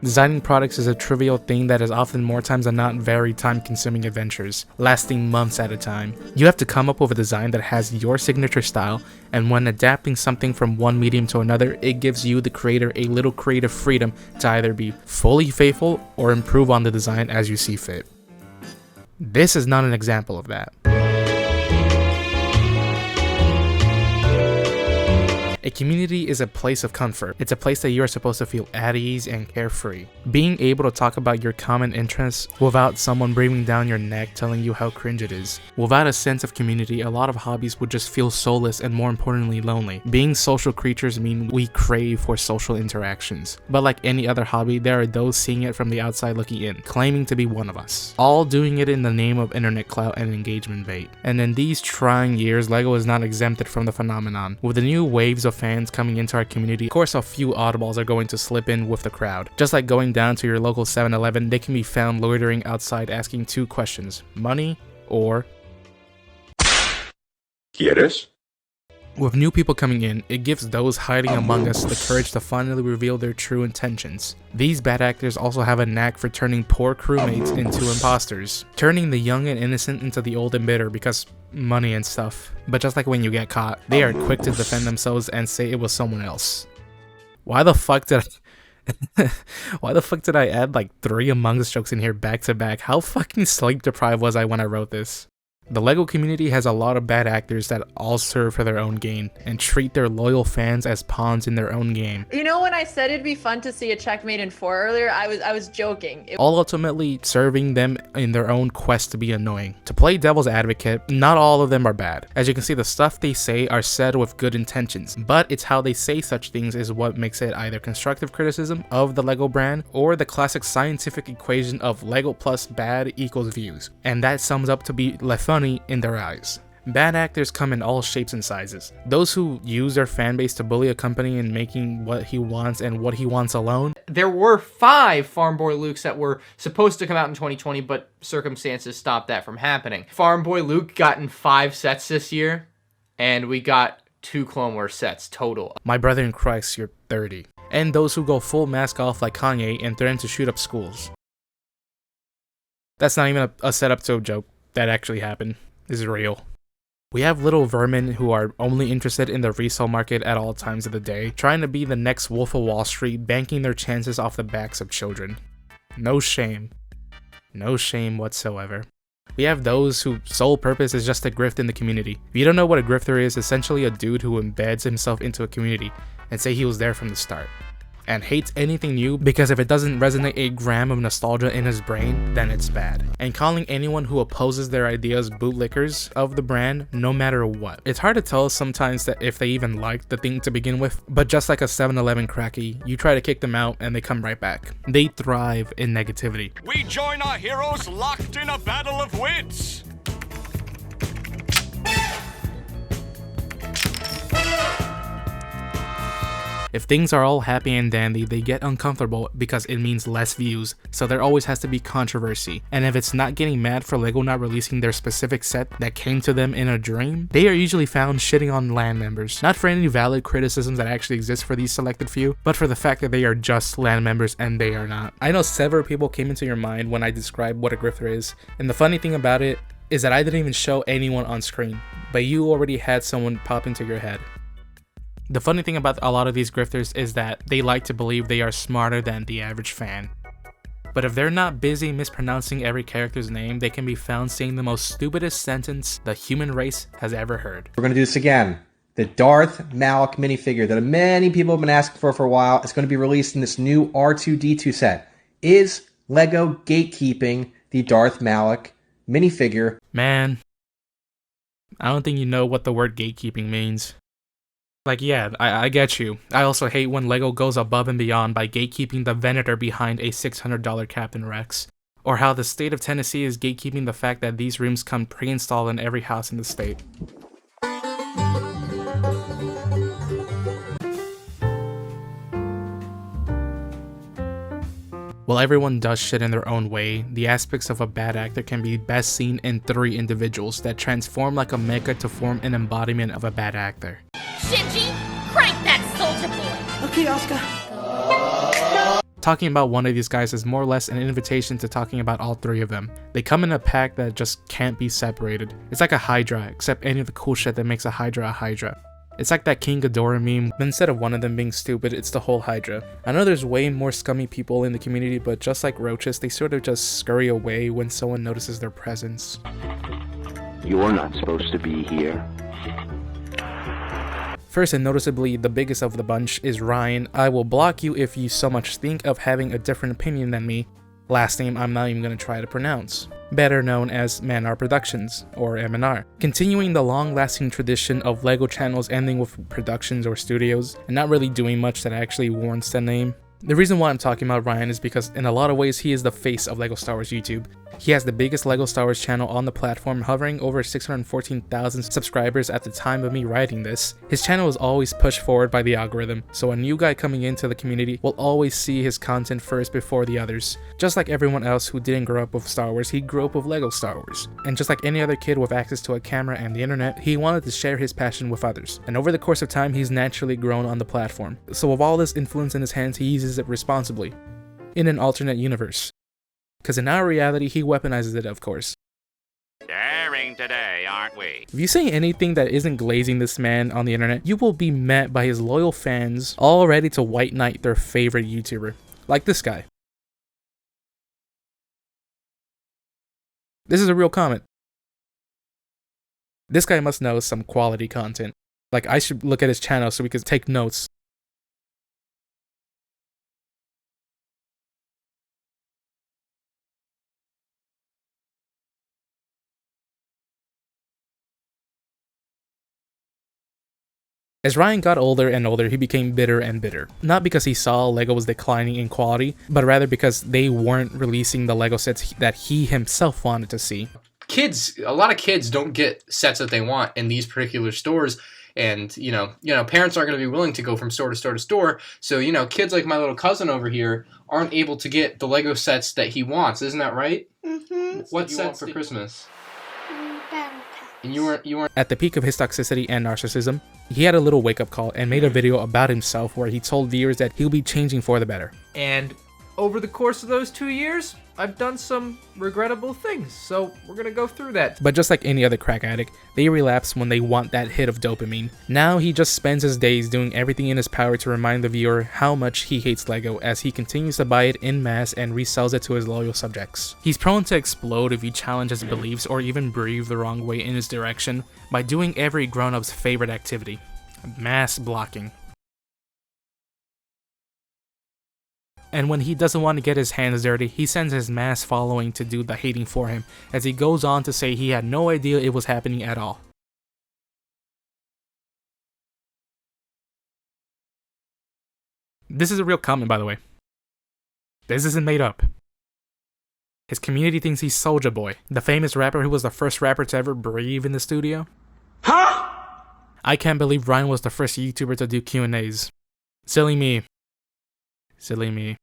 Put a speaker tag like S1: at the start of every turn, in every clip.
S1: Designing products is a trivial thing that is often more times than not very time-consuming adventures, lasting months at a time. You have to come up with a design that has your signature style, and when adapting something from one medium to another, it gives you, the creator, a little creative freedom to either be fully faithful or improve on the design as you see fit. This is not an example of that. A community is a place of comfort. It's a place that you are supposed to feel at ease and carefree. Being able to talk about your common interests without someone breathing down your neck telling you how cringe it is. Without a sense of community, a lot of hobbies would just feel soulless and, more importantly, lonely. Being social creatures mean we crave for social interactions. But like any other hobby, there are those seeing it from the outside looking in, claiming to be one of us. All doing it in the name of internet clout and engagement bait. And in these trying years, LEGO is not exempted from the phenomenon. With the new waves of fans coming into our community, of course a few oddballs are going to slip in with the crowd. Just like going down to your local 7-Eleven, they can be found loitering outside asking two questions: money or ¿Quieres? With new people coming in, it gives those hiding among us the courage to finally reveal their true intentions. These bad actors also have a knack for turning poor crewmates into imposters, turning the young and innocent into the old and bitter because money and stuff. But just like when you get caught, they are quick to defend themselves and say it was someone else. Why the fuck did I add like 3 Among Us jokes in here back to back? How fucking sleep deprived was I when I wrote this? The LEGO community has a lot of bad actors that all serve for their own gain and treat their loyal fans as pawns in their own game.
S2: You know, when I said it'd be fun to see a checkmate in 4 earlier, I was joking.
S1: All ultimately serving them in their own quest to be annoying. To play devil's advocate, not all of them are bad. As you can see, the stuff they say are said with good intentions, but it's how they say such things is what makes it either constructive criticism of the LEGO brand or the classic scientific equation of LEGO plus bad equals views. And that sums up to be funny in their eyes. Bad actors come in all shapes and sizes. Those who use their fan base to bully a company in making what he wants and what he wants alone.
S3: There were 5 Farm Boy Lukes that were supposed to come out in 2020, but circumstances stopped that from happening. Farm Boy Luke got in 5 sets this year, and we got 2 Clone Wars sets total.
S1: My brother in Christ, you're 30. And those who go full mask off like Kanye and threaten to shoot up schools. That's not even a setup to a joke. That actually happened. This is real. We have little vermin who are only interested in the resale market at all times of the day, trying to be the next Wolf of Wall Street, banking their chances off the backs of children. No shame. No shame whatsoever. We have those whose sole purpose is just to grift in the community. If you don't know what a grifter is, essentially a dude who embeds himself into a community and say he was there from the start. And hates anything new because if it doesn't resonate a gram of nostalgia in his brain, then it's bad. And calling anyone who opposes their ideas bootlickers of the brand no matter what. It's hard to tell sometimes that if they even liked the thing to begin with, but just like a 7-Eleven cracky, you try to kick them out and they come right back. They thrive in negativity.
S4: We join our heroes locked in a battle of wits.
S1: If things are all happy and dandy, they get uncomfortable because it means less views, so there always has to be controversy. And if it's not getting mad for LEGO not releasing their specific set that came to them in a dream, they are usually found shitting on LAN members. Not for any valid criticisms that actually exist for these selected few, but for the fact that they are just LAN members and they are not. I know several people came into your mind when I described what a grifter is, and the funny thing about it is that I didn't even show anyone on screen, but you already had someone pop into your head. The funny thing about a lot of these grifters is that they like to believe they are smarter than the average fan. But if they're not busy mispronouncing every character's name, they can be found saying the most stupidest sentence the human race has ever heard.
S5: We're going to do this again. The Darth Malak minifigure that many people have been asking for a while is going to be released in this new R2-D2 set. Is LEGO gatekeeping the Darth Malak minifigure?
S1: Man, I don't think you know what the word gatekeeping means. Like, yeah, I get you. I also hate when LEGO goes above and beyond by gatekeeping the Venator behind a $600 Captain Rex. Or how the state of Tennessee is gatekeeping the fact that these rooms come pre-installed in every house in the state. While everyone does shit in their own way, the aspects of a bad actor can be best seen in 3 individuals that transform like a mecha to form an embodiment of a bad actor.
S6: Shinji, crank that soldier boy!
S7: Okay, Oscar.
S1: Talking about one of these guys is more or less an invitation to talking about all three of them. They come in a pack that just can't be separated. It's like a Hydra, except any of the cool shit that makes a Hydra. It's like that King Ghidorah meme, but instead of one of them being stupid, it's the whole Hydra. I know there's way more scummy people in the community, but just like roaches, they sort of just scurry away when someone notices their presence.
S6: You're not supposed to be here.
S1: First and noticeably the biggest of the bunch is Ryan. I will block you if you so much think of having a different opinion than me. Last name I'm not even going to try to pronounce. Better known as Man-R Productions, or M&R. Continuing the long-lasting tradition of LEGO channels ending with productions or studios, and not really doing much that actually warrants the name. The reason why I'm talking about Ryan is because in a lot of ways he is the face of LEGO Star Wars YouTube. He has the biggest LEGO Star Wars channel on the platform, hovering over 614,000 subscribers at the time of me writing this. His channel is always pushed forward by the algorithm, so a new guy coming into the community will always see his content first before the others. Just like everyone else who didn't grow up with Star Wars, he grew up with LEGO Star Wars. And just like any other kid with access to a camera and the internet, he wanted to share his passion with others. And over the course of time, he's naturally grown on the platform. So with all this influence in his hands, he uses it responsibly. In an alternate universe. Because in our reality, he weaponizes it, of course.
S4: Daring today, aren't we?
S1: If you say anything that isn't glazing this man on the internet, you will be met by his loyal fans, all ready to white knight their favorite YouTuber. Like this guy. This is a real comment. This guy must know some quality content. Like, I should look at his channel so we can take notes. As Ryan got older and older, he became bitter and bitter. Not because he saw LEGO was declining in quality, but rather because they weren't releasing the LEGO sets that he himself wanted to see.
S3: A lot of kids don't get sets that they want in these particular stores, and you know, parents aren't going to be willing to go from store to store to store. So kids like my little cousin over here aren't able to get the LEGO sets that he wants. Isn't that right? Mm-hmm. What sets for Christmas? And you weren't.
S1: At the peak of his toxicity and narcissism, he had a little wake-up call and made a video about himself where he told viewers that he'll be changing for the better.
S3: And over the course of those 2 years, I've done some regrettable things, so we're gonna go through that.
S1: But just like any other crack addict, they relapse when they want that hit of dopamine. Now he just spends his days doing everything in his power to remind the viewer how much he hates LEGO as he continues to buy it en masse and resells it to his loyal subjects. He's prone to explode if you challenge his beliefs or even breathe the wrong way in his direction by doing every grown-up's favorite activity, mass blocking. And when he doesn't want to get his hands dirty, he sends his mass following to do the hating for him, as he goes on to say he had no idea it was happening at all. This is a real comment, by the way. This isn't made up. His community thinks he's Soulja Boy, the famous rapper who was the first rapper to ever breathe in the studio. Huh? I can't believe Ryan was the first YouTuber to do Q&As. Silly me. Silly me.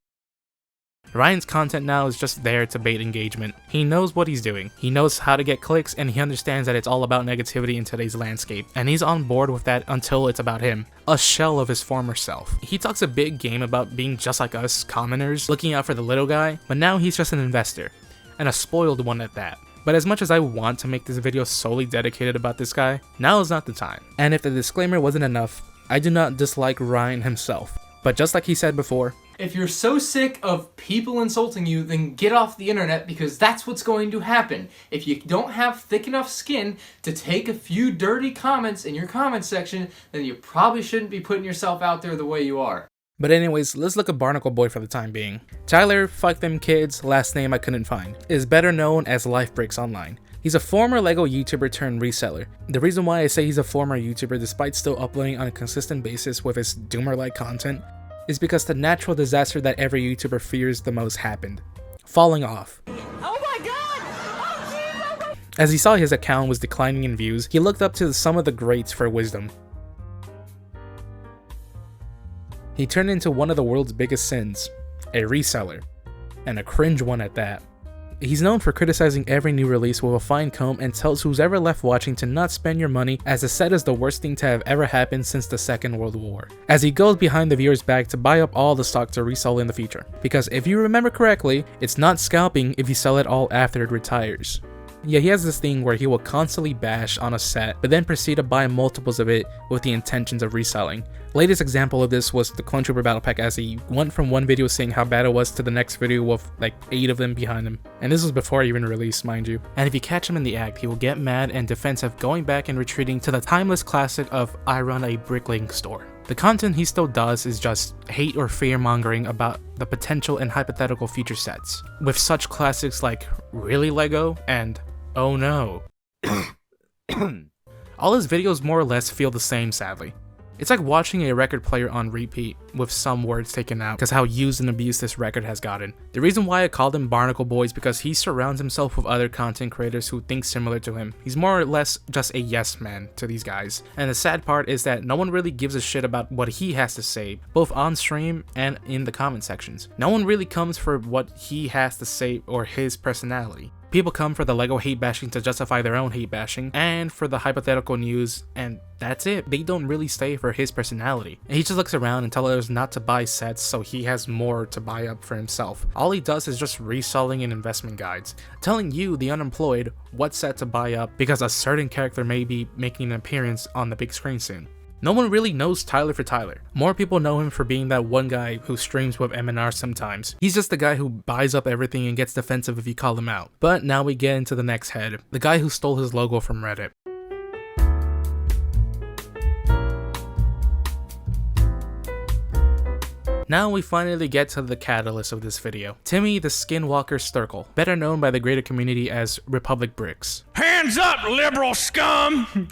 S1: Ryan's content now is just there to bait engagement. He knows what he's doing. He knows how to get clicks, and he understands that it's all about negativity in today's landscape. And he's on board with that until it's about him. A shell of his former self. He talks a big game about being just like us, commoners, looking out for the little guy, but now he's just an investor. And a spoiled one at that. But as much as I want to make this video solely dedicated about this guy, now is not the time. And if the disclaimer wasn't enough, I do not dislike Ryan himself. But just like he said before,
S3: if you're so sick of people insulting you, then get off the internet, because that's what's going to happen. If you don't have thick enough skin to take a few dirty comments in your comment section, then you probably shouldn't be putting yourself out there the way you are.
S1: But anyways, let's look at Barnacle Boy for the time being. Tyler, fuck them kids, last name I couldn't find, is better known as Life Breaks Online. He's a former LEGO YouTuber turned reseller. The reason why I say he's a former YouTuber despite still uploading on a consistent basis with his doomer-like content is because the natural disaster that every YouTuber fears the most happened. Falling off.
S2: Oh my god! Oh, geez,
S1: As he saw his account was declining in views, he looked up to some of the greats for wisdom. He turned into one of the world's biggest sins, a reseller, and a cringe one at that. He's known for criticizing every new release with a fine comb and tells who's ever left watching to not spend your money, as the set is the worst thing to have ever happened since the Second World War, as he goes behind the viewer's back to buy up all the stock to resell in the future. Because if you remember correctly, it's not scalping if you sell it all after it retires. Yeah, he has this thing where he will constantly bash on a set, but then proceed to buy multiples of it with the intentions of reselling. Latest example of this was the Clone Trooper Battle Pack, as he went from one video saying how bad it was to the next video with like 8 of them behind him. And this was before even release, mind you. And if you catch him in the act, he will get mad and defensive, going back and retreating to the timeless classic of "I run a bricklaying store." The content he still does is just hate or fear mongering about the potential and hypothetical future sets, with such classics like "Really Lego?" and "Oh no." All his videos more or less feel the same, sadly. It's like watching a record player on repeat with some words taken out because how used and abused this record has gotten. The reason why I called him Barnacle Boy is because he surrounds himself with other content creators who think similar to him. He's more or less just a yes man to these guys. And the sad part is that no one really gives a shit about what he has to say, both on stream and in the comment sections. No one really comes for what he has to say or his personality. People come for the LEGO hate bashing to justify their own hate bashing, and for the hypothetical news, and that's it. They don't really stay for his personality. And he just looks around and tells others not to buy sets so he has more to buy up for himself. All he does is just reselling and investment guides, telling you, the unemployed, what set to buy up because a certain character may be making an appearance on the big screen soon. No one really knows Tyler for Tyler. More people know him for being that one guy who streams with MNR sometimes. He's just the guy who buys up everything and gets defensive if you call him out. But now we get into the next head, the guy who stole his logo from Reddit. Now we finally get to the catalyst of this video. Timmy the Skinwalker Sturkle, better known by the greater community as Republic Bricks.
S4: Hands up, liberal scum!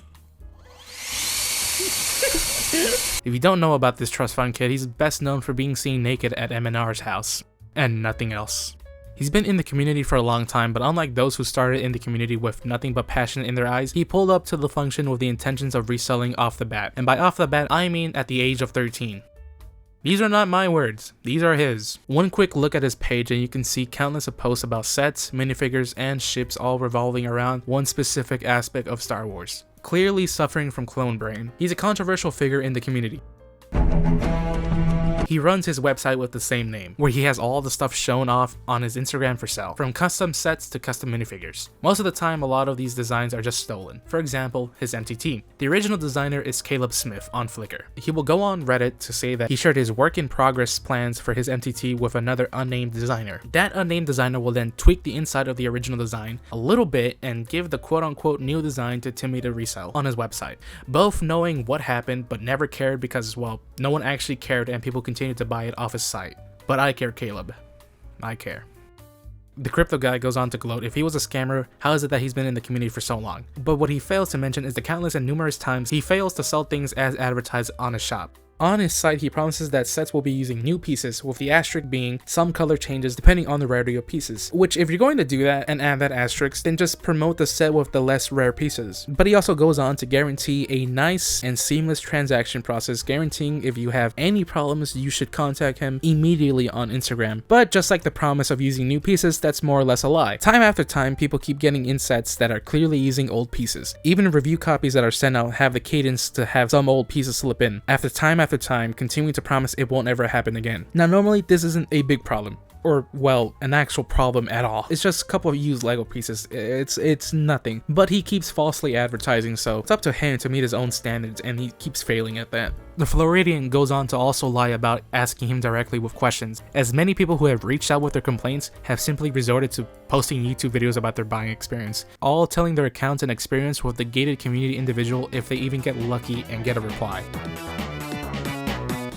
S1: If you don't know about this trust fund kid, he's best known for being seen naked at MNR's house, and nothing else. He's been in the community for a long time, but unlike those who started in the community with nothing but passion in their eyes, he pulled up to the function with the intentions of reselling off the bat. And by off the bat, I mean at the age of 13. These are not my words, these are his. One quick look at his page and you can see countless of posts about sets, minifigures, and ships all revolving around one specific aspect of Star Wars. Clearly suffering from clone brain. He's a controversial figure in the community. He runs his website with the same name, where he has all the stuff shown off on his Instagram for sale, from custom sets to custom minifigures. Most of the time, a lot of these designs are just stolen. For example, his MTT. The original designer is Caleb Smith on Flickr. He will go on Reddit to say that he shared his work in progress plans for his MTT with another unnamed designer. That unnamed designer will then tweak the inside of the original design a little bit and give the quote-unquote new design to Timmy to resell on his website. Both knowing what happened but never cared because, well, no one actually cared and people continued to buy it off his site. But I care, Caleb. I care. The crypto guy goes on to gloat, if he was a scammer, how is it that he's been in the community for so long? But what he fails to mention is the countless and numerous times he fails to sell things as advertised on his shop. On his site, he promises that sets will be using new pieces, with the asterisk being some color changes depending on the rarity of pieces. Which, if you're going to do that and add that asterisk, then just promote the set with the less rare pieces. But he also goes on to guarantee a nice and seamless transaction process, guaranteeing if you have any problems, you should contact him immediately on Instagram. But just like the promise of using new pieces, that's more or less a lie. Time after time, people keep getting in sets that are clearly using old pieces. Even review copies that are sent out have the cadence to have some old pieces slip in. After time, continuing to promise it won't ever happen again. Now, normally this isn't a big problem, or well, an actual problem at all. It's just a couple of used Lego pieces. It's nothing. But he keeps falsely advertising, so it's up to him to meet his own standards, and he keeps failing at that. The Floridian goes on to also lie about asking him directly with questions, as many people who have reached out with their complaints have simply resorted to posting YouTube videos about their buying experience, all telling their accounts and experience with the gated community individual if they even get lucky and get a reply.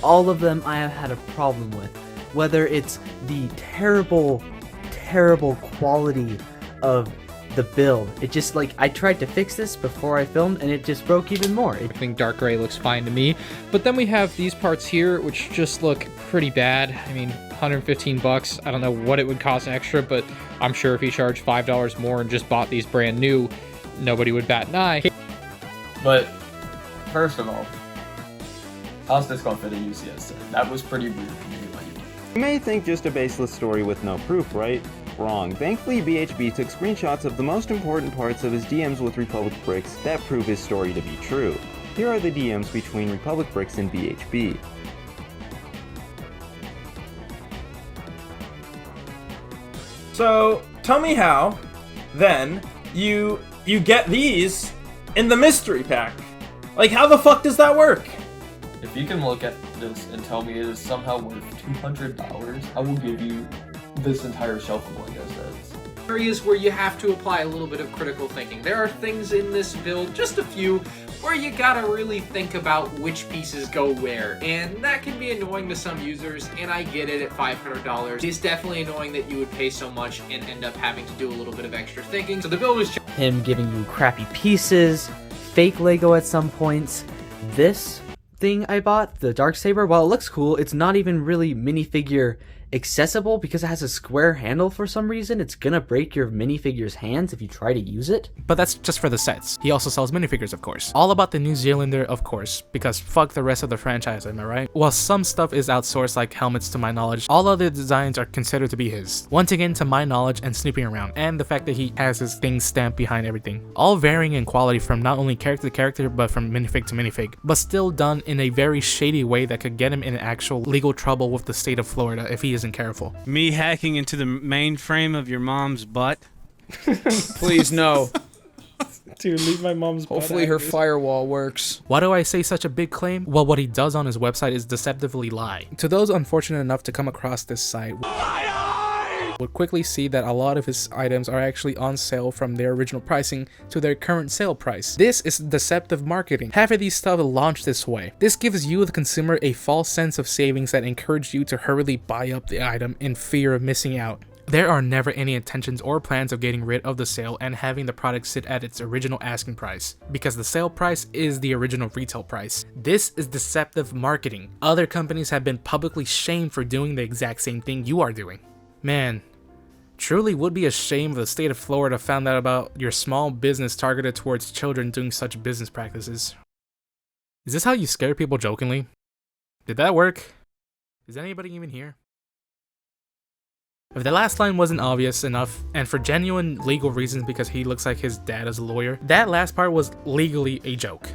S7: All of them I have had a problem with, whether it's the terrible quality of the build. It just, like, I tried to fix this before I filmed and it just broke even more.
S8: I think dark gray looks fine to me, but then we have these parts here which just look pretty bad. I mean, 115 bucks. I don't know what it would cost extra, but I'm sure if he charged $5 more and just bought these brand new, nobody would bat an eye.
S9: But first of all, how's this gonna fit a UCS set? That was pretty weird to me.
S10: You may think just a baseless story with no proof, right? sprung. Thankfully, BHB took screenshots of the most important parts of his DMs with Republic Bricks that prove his story to be true. Here are the DMs between Republic Bricks and BHB.
S11: So, tell me how, then, you get these in the mystery pack. Like, how the fuck does that work?
S9: If you can look at this and tell me it is somehow worth $200, I will give you this entire shelf of Lego sets.
S8: Areas where you have to apply a little bit of critical thinking. There are things in this build, just a few, where you gotta really think about which pieces go where, and that can be annoying to some users, and I get it at $500. It's definitely annoying that you would pay so much and end up having to do a little bit of extra thinking, so the build is just
S7: him giving you crappy pieces, fake Lego at some points. This thing I bought, the Darksaber, while it looks cool, it's not even really minifigure accessible because it has a square handle for some reason. It's gonna break your minifigure's hands if you try to use it.
S1: But that's just for the sets. He also sells minifigures, of course. All about the New Zealander, of course, because fuck the rest of the franchise, am I right? While some stuff is outsourced like helmets to my knowledge, all other designs are considered to be his. Once again, to my knowledge and snooping around, and the fact that he has his things stamped behind everything. All varying in quality from not only character to character, but from minifig to minifig, but still done in a very shady way that could get him in actual legal trouble with the state of Florida if he isn't careful.
S12: Me hacking into the mainframe of your mom's butt?
S13: Please, no.
S1: Dude, leave my mom's butt.
S13: Hopefully her firewall works.
S1: Why do I say such a big claim? Well, what he does on his website is deceptively lie. To those unfortunate enough to come across this site, would quickly see that a lot of his items are actually on sale from their original pricing to their current sale price. This is deceptive marketing. Half of these stuff launch this way. This gives you, the consumer, a false sense of savings that encourage you to hurriedly buy up the item in fear of missing out. There are never any intentions or plans of getting rid of the sale and having the product sit at its original asking price, because the sale price is the original retail price. This is deceptive marketing. Other companies have been publicly shamed for doing the exact same thing you are doing. Man, truly would be a shame if the state of Florida found out about your small business targeted towards children doing such business practices. Is this how you scare people jokingly? Did that work? Is anybody even here? If the last line wasn't obvious enough, and for genuine legal reasons because he looks like his dad is a lawyer, that last part was legally a joke.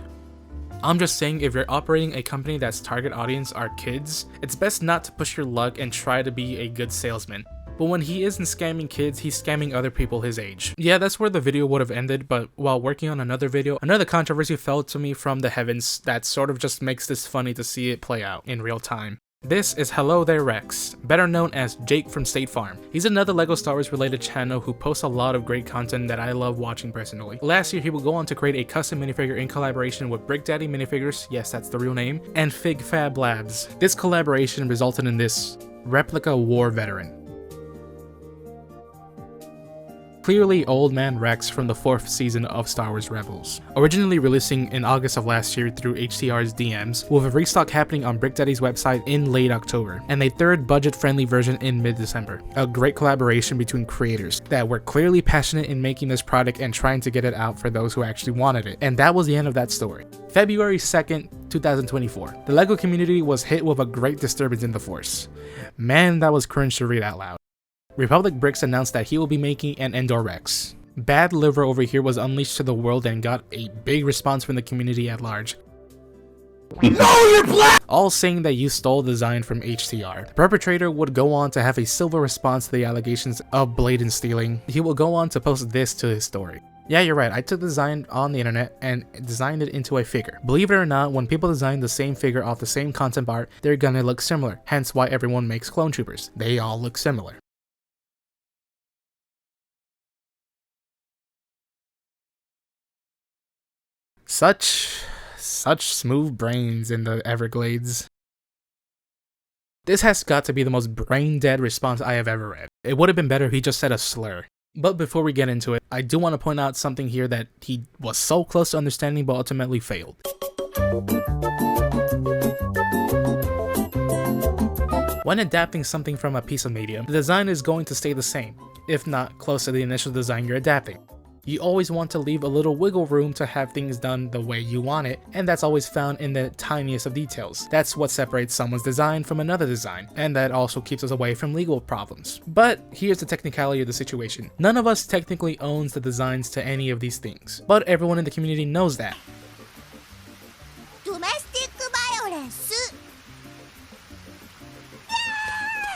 S1: I'm just saying, if you're operating a company that's target audience are kids, it's best not to push your luck and try to be a good salesman. But when he isn't scamming kids, he's scamming other people his age. Yeah, that's where the video would have ended, but while working on another video, another controversy fell to me from the heavens that sort of just makes this funny to see it play out in real time. This is Hello There Rex, better known as Jake from State Farm. He's another LEGO Star Wars related channel who posts a lot of great content that I love watching personally. Last year he would go on to create a custom minifigure in collaboration with Brick Daddy Minifigures, yes that's the real name, and Fig Fab Labs. This collaboration resulted in this replica war veteran. Clearly Old Man Rex from the 4th season of Star Wars Rebels. Originally releasing in August of last year through HTR's DMs, with a restock happening on Brick Daddy's website in late October, and a third budget-friendly version in mid-December. A great collaboration between creators that were clearly passionate in making this product and trying to get it out for those who actually wanted it. And that was the end of that story. February 2nd, 2024. The LEGO community was hit with a great disturbance in the Force. Man, that was cringe to read out loud. Republic Bricks announced that he will be making an Endor Rex. Bad liver over here was unleashed to the world and got a big response from the community at large. No, you're black! All saying that you stole the design from HTR. The perpetrator would go on to have a civil response to the allegations of blatant stealing. He will go on to post this to his story. Yeah, you're right, I took the design on the internet and designed it into a figure. Believe it or not, when people design the same figure off the same concept art, they're gonna look similar. Hence why everyone makes clone troopers. They all look similar. Such smooth brains in the Everglades. This has got to be the most brain-dead response I have ever read. It would have been better if he just said a slur. But before we get into it, I do want to point out something here that he was so close to understanding but ultimately failed. When adapting something from a piece of media, the design is going to stay the same, if not close to the initial design you're adapting. You always want to leave a little wiggle room to have things done the way you want it, and that's always found in the tiniest of details. That's what separates someone's design from another design, and that also keeps us away from legal problems. But here's the technicality of the situation. None of us technically owns the designs to any of these things, but everyone in the community knows that.
S14: Domestic violence.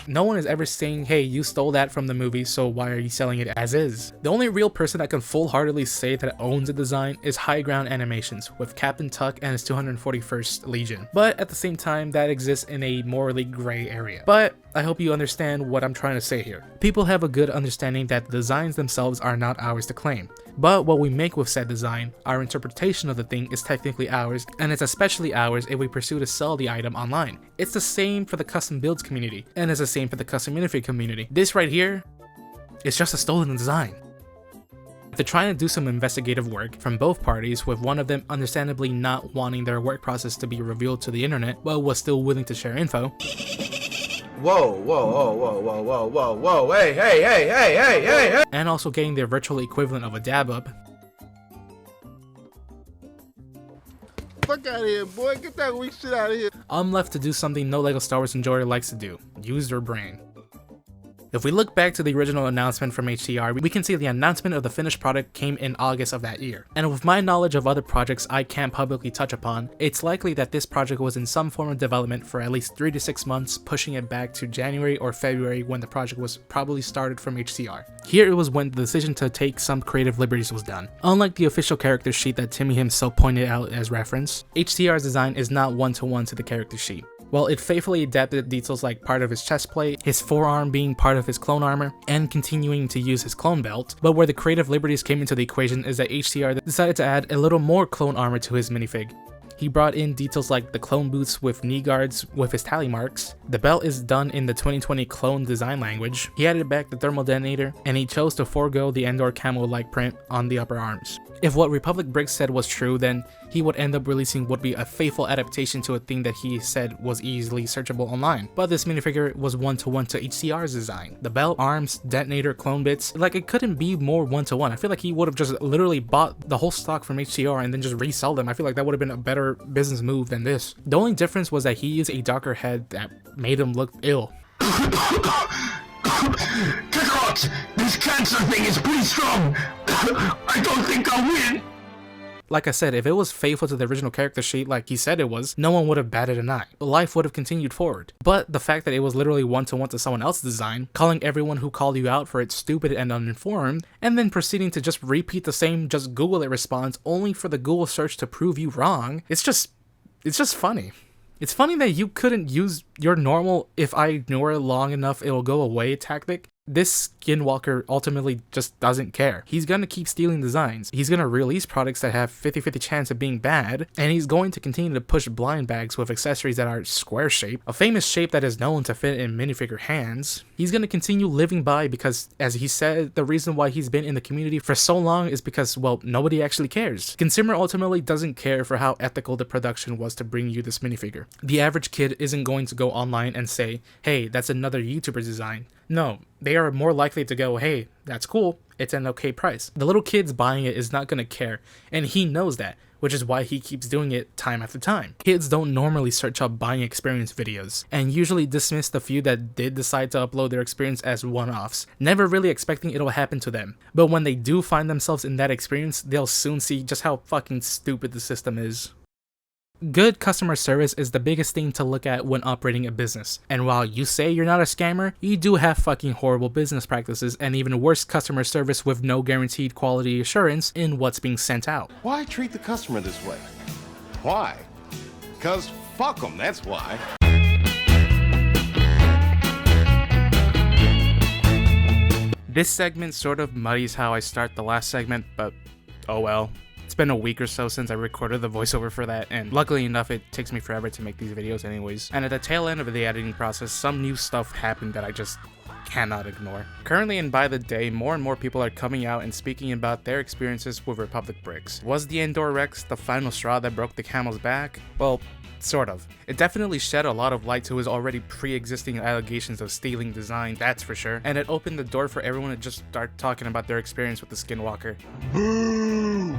S1: No one is ever saying, hey, you stole that from the movie, so why are you selling it as is? The only real person that can full-heartedly say that it owns a design is High Ground Animations, with Captain Tuck and his 241st Legion. But at the same time, that exists in a morally gray area. But I hope you understand what I'm trying to say here. People have a good understanding that the designs themselves are not ours to claim. But what we make with said design, our interpretation of the thing is technically ours, and it's especially ours if we pursue to sell the item online. It's the same for the custom builds community, and it's the same for the custom minifig community. This right here is just a stolen design. They're trying to do some investigative work from both parties, with one of them understandably not wanting their work process to be revealed to the internet, but was still willing to share info.
S15: Whoa, whoa, whoa, whoa, whoa, whoa, whoa, hey, hey, hey, hey, hey, hey, hey!
S1: And also getting their virtual equivalent of a dab up.
S15: Fuck out of here, boy. Get that weak shit out of here.
S1: I'm left to do something no LEGO Star Wars enjoyer likes to do. Use their brain. If we look back to the original announcement from HDR, we can see the announcement of the finished product came in August of that year. And with my knowledge of other projects I can't publicly touch upon, it's likely that this project was in some form of development for at least 3 to 6 months, pushing it back to January or February when the project was probably started from HCR. Here it was when the decision to take some creative liberties was done. Unlike the official character sheet that Timmy himself pointed out as reference, HCR's design is not one-to-one to the character sheet. While it faithfully adapted details like part of his chest plate, his forearm being part of his clone armor, and continuing to use his clone belt, but where the creative liberties came into the equation is that HCR decided to add a little more clone armor to his minifig. He brought in details like the clone boots with knee guards with his tally marks. The belt is done in the 2020 clone design language. He added back the thermal detonator, and he chose to forego the Endor camo-like print on the upper arms. If what Republic Bricks said was true, then he would end up releasing what would be a faithful adaptation to a thing that he said was easily searchable online. But this minifigure was one-to-one to HCR's design. The belt, arms, detonator, clone bits, like it couldn't be more one-to-one. I feel like he would have just literally bought the whole stock from HCR and then just resell them. I feel like that would have been a better business move than this. The only difference was that he used a darker head that made him look ill.
S14: Kakarot, this cancer thing is pretty strong. I don't think I'll win.
S1: Like I said, if it was faithful to the original character sheet like he said it was, no one would have batted an eye. Life would have continued forward. But the fact that it was literally one-to-one to someone else's design, calling everyone who called you out for it stupid and uninformed, and then proceeding to just repeat the same just Google it response only for the Google search to prove you wrong, it's just funny. It's funny that you couldn't use your normal if I ignore it long enough it'll go away tactic. This skinwalker ultimately just doesn't care. He's gonna keep stealing designs. He's gonna release products that have 50-50 chance of being bad, and he's going to continue to push blind bags with accessories that are square shaped, a famous shape that is known to fit in minifigure hands. He's gonna continue living by because, as he said, the reason why he's been in the community for so long is because, well, nobody actually cares. Consumer ultimately doesn't care for how ethical the production was to bring you this minifigure. The average kid isn't going to go online and say, hey, that's another YouTuber design. No, they are more likely to go, hey, that's cool, it's an okay price. The little kid's buying it is not going to care, and he knows that, which is why he keeps doing it time after time. Kids don't normally search up buying experience videos, and usually dismiss the few that did decide to upload their experience as one-offs, never really expecting it'll happen to them. But when they do find themselves in that experience, they'll soon see just how fucking stupid the system is. Good customer service is the biggest thing to look at when operating a business. And while you say you're not a scammer, you do have fucking horrible business practices and even worse customer service with no guaranteed quality assurance in what's being sent out.
S16: Why treat the customer this way? Why? Because fuck them, that's why.
S1: This segment sort of muddies how I start the last segment, but oh well. It's been a week or so since I recorded the voiceover for that, and luckily enough it takes me forever to make these videos anyways. And at the tail end of the editing process, some new stuff happened that I just cannot ignore. Currently and by the day, more and more people are coming out and speaking about their experiences with Republic Bricks. Was the Endor Rex the final straw that broke the camel's back? Well, sort of. It definitely shed a lot of light to his already pre-existing allegations of stealing design, that's for sure, and it opened the door for everyone to just start talking about their experience with the Skinwalker.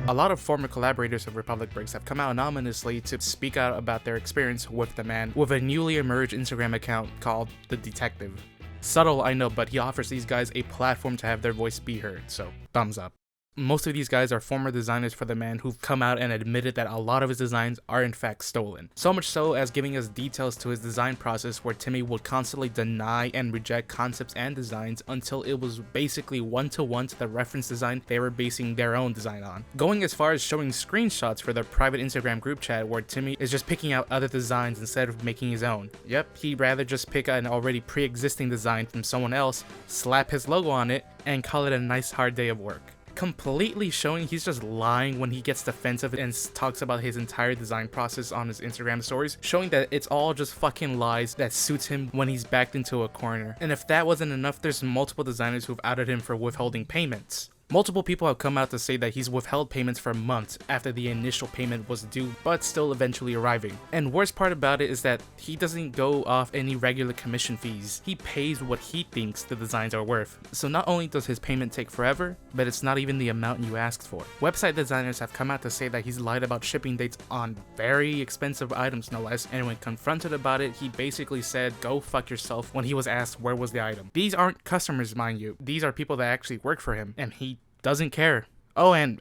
S1: A lot of former collaborators of Republic Bricks have come out anonymously to speak out about their experience with the man, with a newly emerged Instagram account called The Detective. Subtle, I know, but he offers these guys a platform to have their voice be heard, so thumbs up. Most of these guys are former designers for the man who've come out and admitted that a lot of his designs are in fact stolen. So much so as giving us details to his design process where Timmy would constantly deny and reject concepts and designs until it was basically one-to-one to the reference design they were basing their own design on. Going as far as showing screenshots for their private Instagram group chat where Timmy is just picking out other designs instead of making his own. Yep, he'd rather just pick an already pre-existing design from someone else, slap his logo on it, and call it a nice hard day of work. Completely showing he's just lying when he gets defensive and talks about his entire design process on his Instagram stories, showing that it's all just fucking lies that suits him when he's backed into a corner. And if that wasn't enough, there's multiple designers who've outed him for withholding payments. Multiple people have come out to say that he's withheld payments for months after the initial payment was due, but still eventually arriving. And worst part about it is that he doesn't go off any regular commission fees. He pays what he thinks the designs are worth. So not only does his payment take forever, but it's not even the amount you asked for. Website designers have come out to say that he's lied about shipping dates on very expensive items no less, and when confronted about it, he basically said, "Go fuck yourself," when he was asked where was the item. These aren't customers, mind you. These are people that actually work for him, and he doesn't care. Oh, and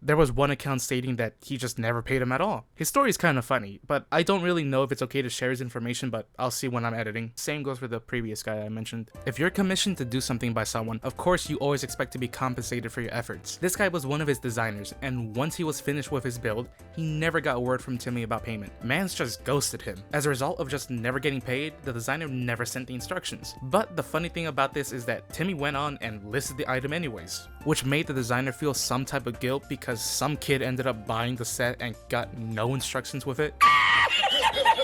S1: there was one account stating that he just never paid him at all. His story is kind of funny, but I don't really know if it's okay to share his information, but I'll see when I'm editing. Same goes for the previous guy I mentioned. If you're commissioned to do something by someone, of course you always expect to be compensated for your efforts. This guy was one of his designers, and once he was finished with his build, he never got word from Timmy about payment. Man's just ghosted him. As a result of just never getting paid, the designer never sent the instructions. But the funny thing about this is that Timmy went on and listed the item anyways, which made the designer feel some type of guilt because some kid ended up buying the set and got no instructions with it.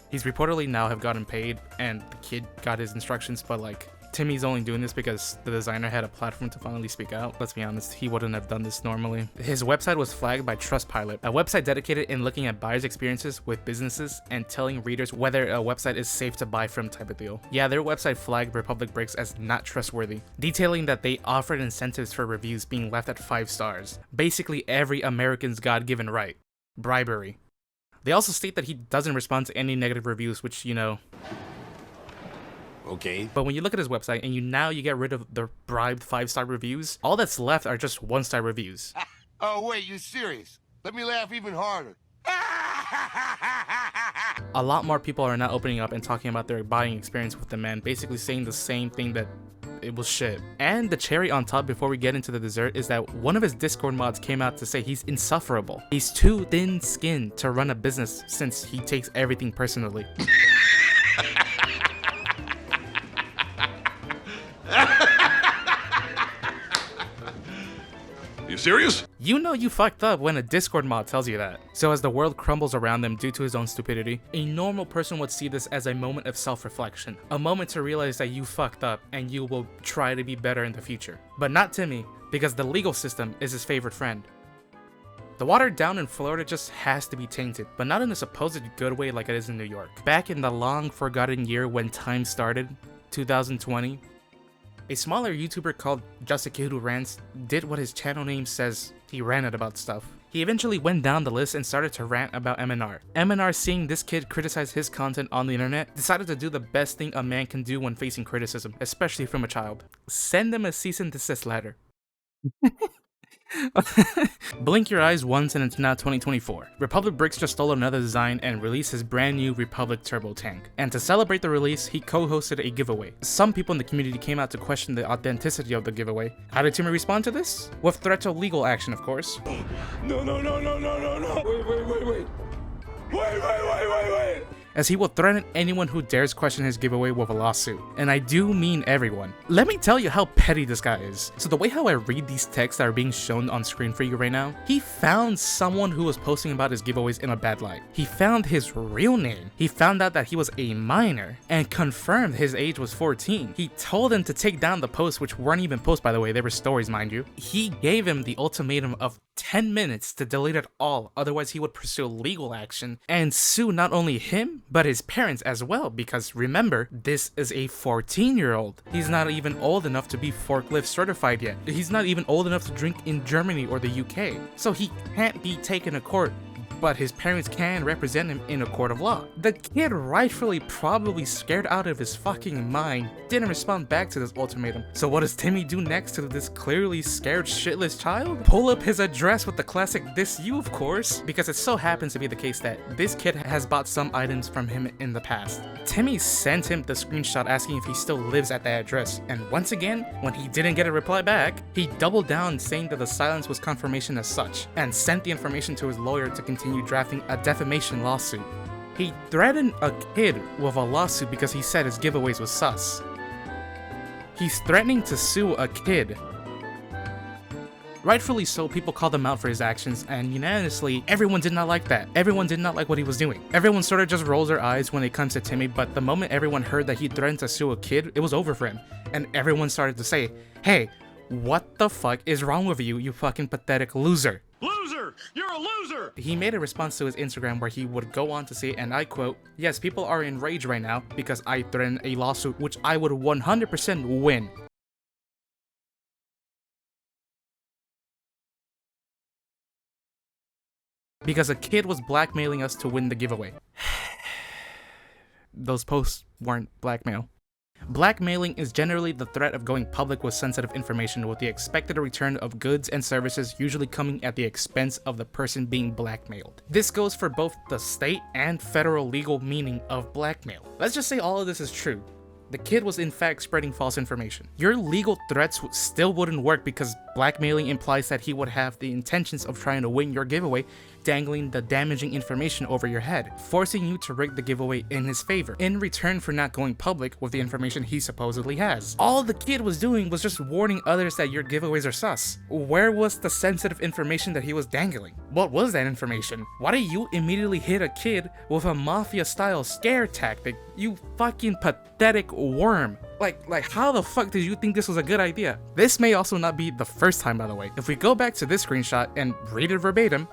S1: He's reportedly now have gotten paid and the kid got his instructions, but like, Timmy's only doing this because the designer had a platform to finally speak out. Let's be honest, he wouldn't have done this normally. His website was flagged by Trustpilot, a website dedicated in looking at buyers' experiences with businesses and telling readers whether a website is safe to buy from type of deal. Yeah, their website flagged Republic Bricks as not trustworthy, detailing that they offered incentives for reviews being left at 5 stars. Basically every American's God-given right. Bribery. They also state that he doesn't respond to any negative reviews, which, you know,
S16: okay.
S1: But when you look at his website and you get rid of the bribed 5-star reviews, all that's left are just 1-star reviews.
S16: Oh, wait, you serious? Let me laugh even harder.
S1: A lot more people are now opening up and talking about their buying experience with the man, basically saying the same thing, that it was shit. And the cherry on top before we get into the dessert is that one of his Discord mods came out to say he's insufferable. He's too thin-skinned to run a business since he takes everything personally.
S16: You serious?
S1: You know you fucked up when a Discord mod tells you that. So as the world crumbles around them due to his own stupidity, a normal person would see this as a moment of self-reflection. A moment to realize that you fucked up and you will try to be better in the future. But not Timmy, because the legal system is his favorite friend. The water down in Florida just has to be tainted, but not in a supposed good way like it is in New York. Back in the long forgotten year when time started, 2020, a smaller YouTuber called Just a Kid Who Rants did what his channel name says, he ranted about stuff. He eventually went down the list and started to rant about MNR. MNR, seeing this kid criticize his content on the internet, decided to do the best thing a man can do when facing criticism, especially from a child. Send them a cease and desist letter. Blink your eyes once and it's now 2024. Republic Bricks just stole another design and released his brand new Republic Turbo Tank. And to celebrate the release, he co-hosted a giveaway. Some people in the community came out to question the authenticity of the giveaway. How did Timmy respond to this? With threats of legal action, of course.
S14: No. Wait.
S1: as he will threaten anyone who dares question his giveaway with a lawsuit. And I do mean everyone. Let me tell you how petty this guy is. So the way how I read these texts that are being shown on screen for you right now, he found someone who was posting about his giveaways in a bad light. He found his real name. He found out that he was a minor and confirmed his age was 14. He told him to take down the posts, which weren't even posts by the way, they were stories mind you. He gave him the ultimatum of 10 minutes to delete it all, otherwise he would pursue legal action and sue not only him, but his parents as well, because remember, this is a 14-year-old. He's not even old enough to be forklift certified yet. He's not even old enough to drink in Germany or the UK, so he can't be taken to court, but his parents can represent him in a court of law. The kid, rightfully probably scared out of his fucking mind, didn't respond back to this ultimatum. So what does Timmy do next to this clearly scared shitless child? Pull up his address with the classic "this you" of course, because it so happens to be the case that this kid has bought some items from him in the past. Timmy sent him the screenshot asking if he still lives at that address, and once again, when he didn't get a reply back, he doubled down saying that the silence was confirmation as such, and sent the information to his lawyer to continue drafting a defamation lawsuit. He threatened a kid with a lawsuit because he said his giveaways was sus. He's threatening to sue a kid. Rightfully so, people called him out for his actions, and unanimously, everyone did not like that. Everyone did not like what he was doing. Everyone sort of just rolls their eyes when it comes to Timmy, but the moment everyone heard that he threatened to sue a kid, it was over for him. And everyone started to say, hey, what the fuck is wrong with you, you fucking pathetic loser?
S4: Loser! You're a loser!
S1: He made a response to his Instagram where he would go on to say, and I quote, yes, people are enraged right now because I threatened a lawsuit which I would 100% win. Because a kid was blackmailing us to win the giveaway. Those posts weren't blackmail. Blackmailing is generally the threat of going public with sensitive information with the expected return of goods and services usually coming at the expense of the person being blackmailed. This goes for both the state and federal legal meaning of blackmail. Let's just say all of this is true. The kid was in fact spreading false information. Your legal threats still wouldn't work because blackmailing implies that he would have the intentions of trying to win your giveaway, dangling the damaging information over your head, forcing you to rig the giveaway in his favor, in return for not going public with the information he supposedly has. All the kid was doing was just warning others that your giveaways are sus. Where was the sensitive information that he was dangling? What was that information? Why did you immediately hit a kid with a mafia-style scare tactic? You fucking pathetic worm. Like how the fuck did you think this was a good idea? This may also not be the first time, by the way. If we go back to this screenshot and read it verbatim,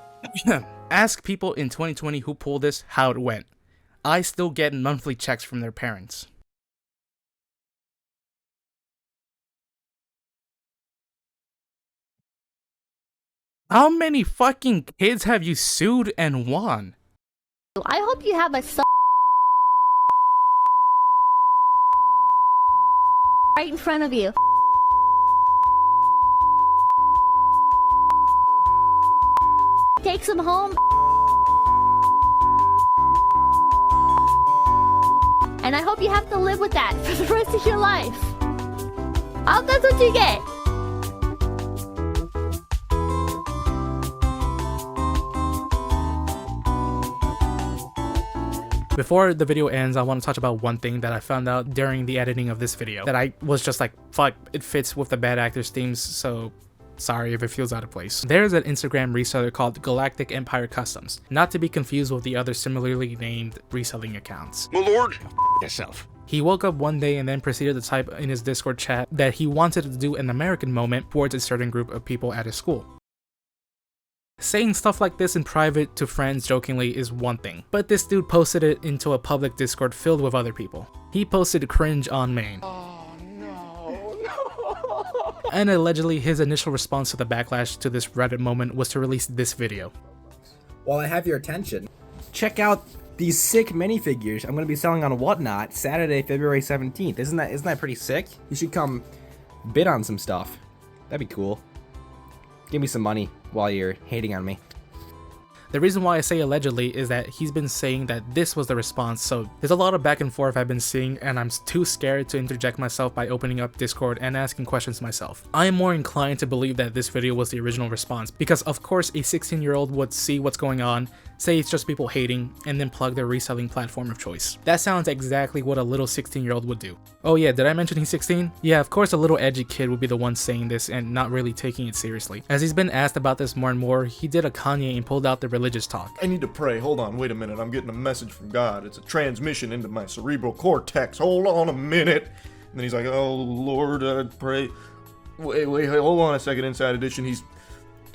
S1: ask people in 2020 who pulled this how it went. I still get monthly checks from their parents. How many fucking kids have you sued and won?
S17: I hope you have a right in front of you. Take some home. And I hope you have to live with that for the rest of your life. I hope that's what you get.
S1: Before the video ends, I want to talk about one thing that I found out during the editing of this video that I was just like, fuck, it fits with the bad actors themes, so sorry if it feels out of place. There's an Instagram reseller called Galactic Empire Customs, not to be confused with the other similarly named reselling accounts.
S16: My lord, yourself.
S1: He woke up one day and then proceeded to type in his Discord chat that he wanted to do an American moment towards a certain group of people at his school. Saying stuff like this in private to friends jokingly is one thing, but this dude posted it into a public Discord filled with other people. He posted cringe on main. And allegedly his initial response to the backlash to this Reddit moment was to release this video.
S18: While I have your attention, check out these sick minifigures I'm going to be selling on Whatnot Saturday, February 17th. Isn't that pretty sick? You should come bid on some stuff. That'd be cool. Give me some money while you're hating on me.
S1: The reason why I say allegedly is that he's been saying that this was the response, so there's a lot of back and forth I've been seeing, and I'm too scared to interject myself by opening up Discord and asking questions myself. I am more inclined to believe that this video was the original response, because of course a 16-year-old would see what's going on, say it's just people hating, and then plug their reselling platform of choice. That sounds exactly what a little 16-year-old would do. Oh yeah, did I mention he's 16? Yeah, of course a little edgy kid would be the one saying this and not really taking it seriously. As he's been asked about this more and more, he did a Kanye and pulled out the religious talk.
S19: I need to pray. Hold on, wait a minute. I'm getting a message from God. It's a transmission into my cerebral cortex. Hold on a minute. And then he's like, oh Lord, I pray. Wait, hold on a second. Inside Edition, he's...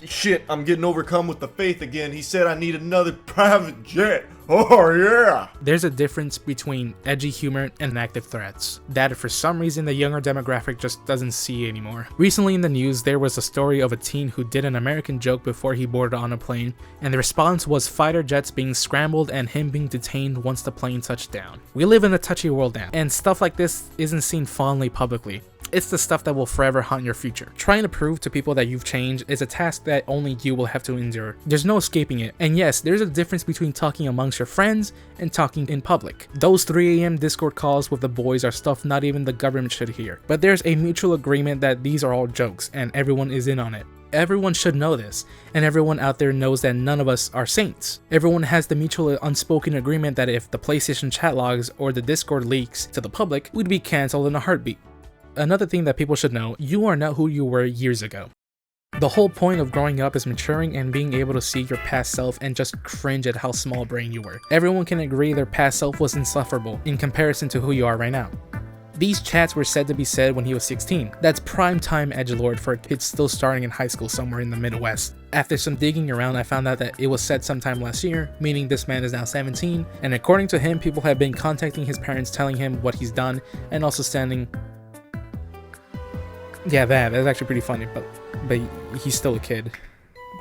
S19: Shit, I'm getting overcome with the faith again. He said I need another private jet. Oh yeah!
S1: There's a difference between edgy humor and active threats that for some reason the younger demographic just doesn't see anymore. Recently in the news, there was a story of a teen who did an American joke before he boarded on a plane, and the response was fighter jets being scrambled and him being detained once the plane touched down. We live in a touchy world now, and stuff like this isn't seen fondly publicly. It's the stuff that will forever haunt your future. Trying to prove to people that you've changed is a task that only you will have to endure. There's no escaping it. And yes, there's a difference between talking amongst your friends and talking in public. Those 3 AM Discord calls with the boys are stuff not even the government should hear. But there's a mutual agreement that these are all jokes and everyone is in on it. Everyone should know this, and everyone out there knows that none of us are saints. Everyone has the mutual unspoken agreement that if the PlayStation chat logs or the Discord leaks to the public, we'd be cancelled in a heartbeat. Another thing that people should know, you are not who you were years ago. The whole point of growing up is maturing and being able to see your past self and just cringe at how small brain you were. Everyone can agree their past self was insufferable in comparison to who you are right now. These chats were said to be said when he was 16. That's prime time edgelord for a kid still starting in high school somewhere in the Midwest. After some digging around, I found out that it was said sometime last year, meaning this man is now 17, and according to him, people have been contacting his parents telling him what he's done and also standing... Yeah, that's actually pretty funny, but he's still a kid.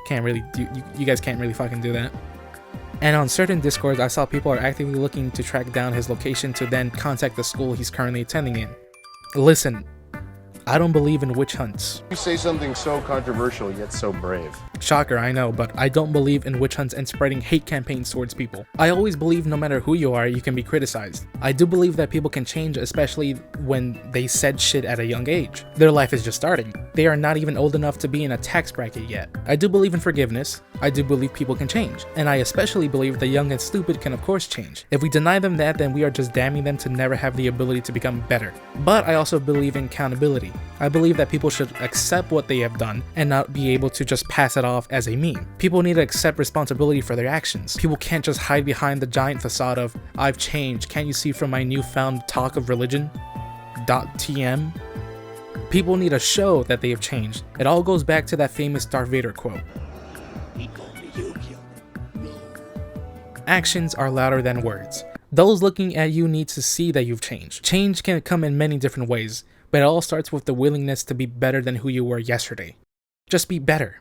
S1: Can't really do, you guys can't really fucking do that. And on certain Discords, I saw people are actively looking to track down his location to then contact the school he's currently attending in. Listen, I don't believe in witch hunts.
S16: You say something so controversial yet so brave.
S1: Shocker, I know, but I don't believe in witch hunts and spreading hate campaigns towards people. I always believe no matter who you are, you can be criticized. I do believe that people can change, especially when they said shit at a young age. Their life is just starting. They are not even old enough to be in a tax bracket yet. I do believe in forgiveness. I do believe people can change. And I especially believe the young and stupid can of course change. If we deny them that, then we are just damning them to never have the ability to become better. But I also believe in accountability. I believe that people should accept what they have done and not be able to just pass it off as a meme. People need to accept responsibility for their actions. People can't just hide behind the giant facade of, I've changed, can't you see from my newfound talk of religion? .tm. People need to show that they have changed. It all goes back to that famous Darth Vader quote. Actions are louder than words. Those looking at you need to see that you've changed. Change can come in many different ways, but it all starts with the willingness to be better than who you were yesterday. Just be better.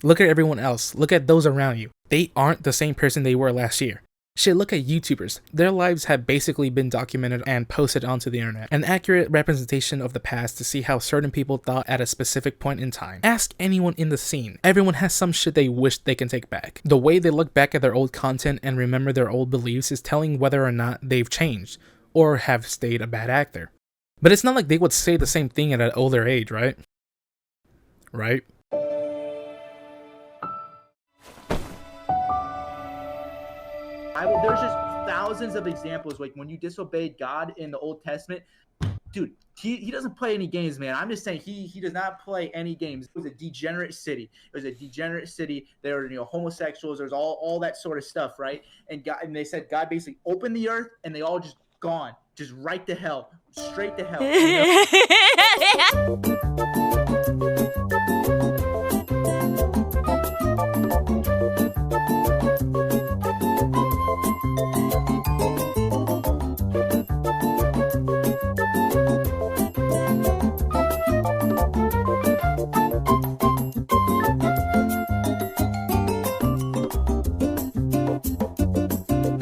S1: Look at everyone else. Look at those around you. They aren't the same person they were last year. Shit, look at YouTubers. Their lives have basically been documented and posted onto the internet. An accurate representation of the past to see how certain people thought at a specific point in time. Ask anyone in the scene. Everyone has some shit they wish they can take back. The way they look back at their old content and remember their old beliefs is telling whether or not they've changed or have stayed a bad actor. But it's not like they would say the same thing at an older age, right? Right?
S18: There's just thousands of examples, like when you disobeyed God in the Old Testament. Dude, he doesn't play any games, man. I'm just saying he does not play any games. It was a degenerate city. It was a degenerate city. There were homosexuals. There's all that sort of stuff, right? And they said God basically opened the earth, and they all just gone, just right to hell, straight to hell.